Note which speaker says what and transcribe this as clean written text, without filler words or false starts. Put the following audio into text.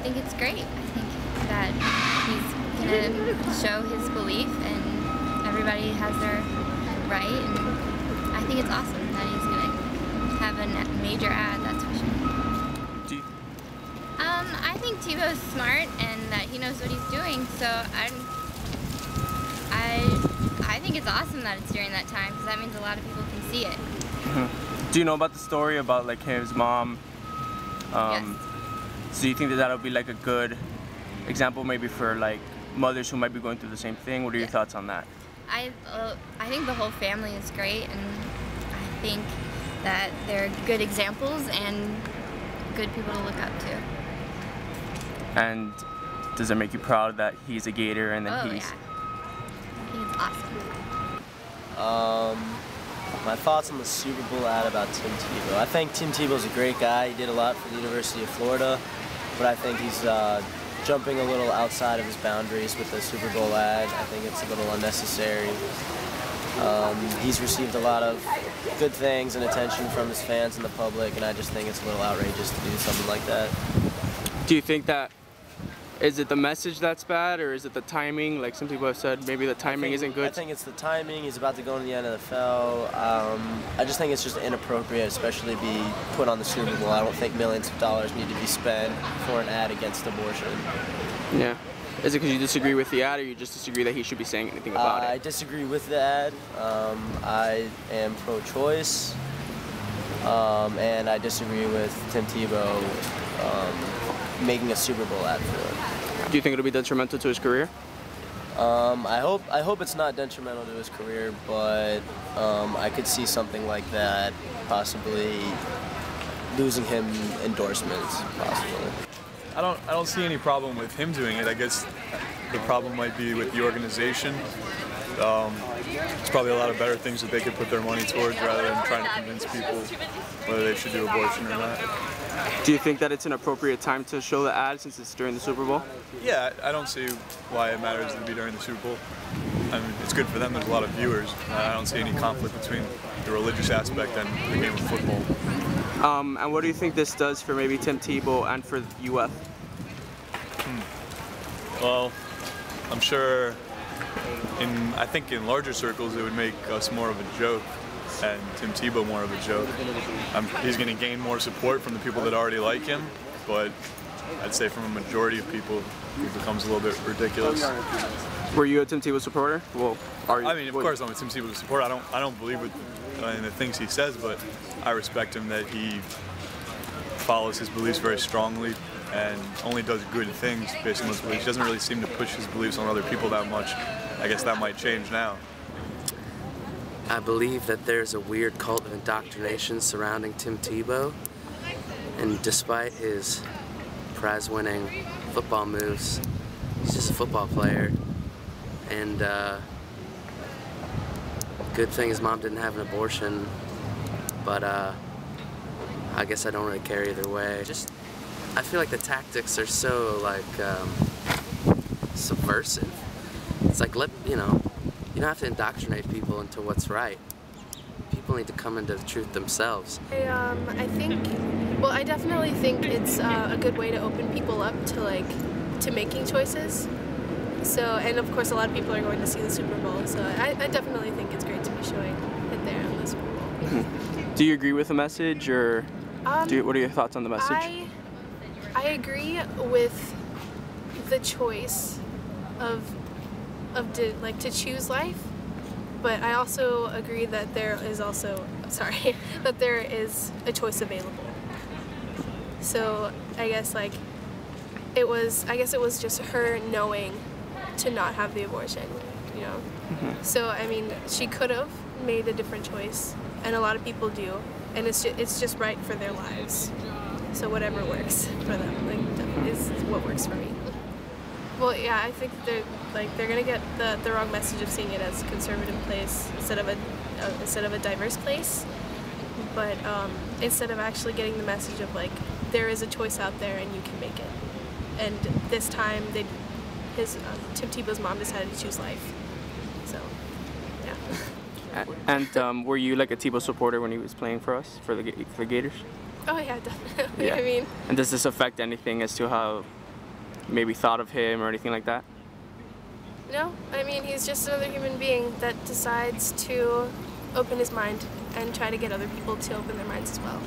Speaker 1: think it's great. I think that he's going to show his belief, and everybody has their right, and I think it's awesome that he's going to have a major ad, that's for sure. I think Tebow's smart and that he knows what he's doing, so I think it's awesome that it's during that time, because that means a lot of people can see it.
Speaker 2: Do you know about the story about like his mom?
Speaker 1: Yes.
Speaker 2: So do you think that that'll be like a good example maybe for like mothers who might be going through the same thing? What are your thoughts on that?
Speaker 1: I think the whole family is great, and I think that they're good examples and good people to look up to.
Speaker 2: And does it make you proud that he's a Gator and then he's...
Speaker 1: Yeah. I think it's awesome.
Speaker 3: My thoughts on the Super Bowl ad about Tim Tebow. I think Tim Tebow's a great guy. He did a lot for the University of Florida, but I think he's jumping a little outside of his boundaries with the Super Bowl ad. I think it's a little unnecessary. He's received a lot of good things and attention from his fans and the public, and I just think it's a little outrageous to do something like that.
Speaker 2: Do you think that, is it the message that's bad, or is it the timing? Like some people have said maybe the timing isn't good.
Speaker 3: I think it's the timing. He's about to go into the NFL. I just think it's just inappropriate, especially be put on the Super Bowl. I don't think millions of dollars need to be spent for an ad against abortion.
Speaker 2: Yeah. Is it because you disagree with the ad, or you just disagree that he should be saying anything about it?
Speaker 3: I disagree with the ad. I am pro-choice, and I disagree with Tim Tebow making a Super Bowl ad for it.
Speaker 2: Do you think it'll be detrimental to his career?
Speaker 3: I hope it's not detrimental to his career, but I could see something like that possibly losing him endorsements, possibly.
Speaker 4: I don't see any problem with him doing it. I guess the problem might be with the organization. There's probably a lot of better things that they could put their money towards rather than trying to convince people whether they should do abortion or not.
Speaker 2: Do you think that it's an appropriate time to show the ad since it's during the Super Bowl?
Speaker 4: Yeah, I don't see why it matters to be during the Super Bowl. I mean, it's good for them. There's a lot of viewers. I don't see any conflict between the religious aspect and the game of football.
Speaker 2: And what do you think this does for maybe Tim Tebow and for UF?
Speaker 4: Well, I'm sure I think in larger circles it would make us more of a joke and Tim Tebow more of a joke. He's going to gain more support from the people that already like him, but I'd say from a majority of people it becomes a little bit ridiculous.
Speaker 2: Were you a Tim Tebow supporter? Well, are you?
Speaker 4: I mean, of course I'm a Tim Tebow supporter. I don't believe in the things he says, but I respect him that he follows his beliefs very strongly and only does good things based on those beliefs. He doesn't really seem to push his beliefs on other people that much. I guess that might change now.
Speaker 5: I believe that there's a weird cult of indoctrination surrounding Tim Tebow, and despite his prize-winning football moves, he's just a football player. And good thing his mom didn't have an abortion, but I guess I don't really care either way. I feel like the tactics are so like subversive. It's like, you don't have to indoctrinate people into what's right. People need to come into the truth themselves.
Speaker 6: I definitely think it's a good way to open people up to making choices. So, and of course a lot of people are going to see the Super Bowl, so I definitely think it's great to be showing it there on the Super Bowl.
Speaker 2: Do you agree with the message, or what are your thoughts on the message?
Speaker 6: I agree with the choice to choose life, but I also agree that there is that there is a choice available. So I guess it was just her knowing to not have the abortion, So I mean, she could have made a different choice, and a lot of people do, and it's just right for their lives. So whatever works for them, is what works for me. Well, yeah, I think they're gonna get the wrong message of seeing it as a conservative place instead of a diverse place. But instead of actually getting the message of there is a choice out there and you can make it. And this time, Tim Tebow's mom decided to choose life. So, yeah.
Speaker 2: And were you like a Tebow supporter when he was playing for us, for the Gators?
Speaker 6: Oh yeah, definitely.
Speaker 2: Yeah.
Speaker 6: I mean.
Speaker 2: And does this affect anything as to how maybe thought of him or anything like that?
Speaker 6: No, I mean, he's just another human being that decides to open his mind and try to get other people to open their minds as well.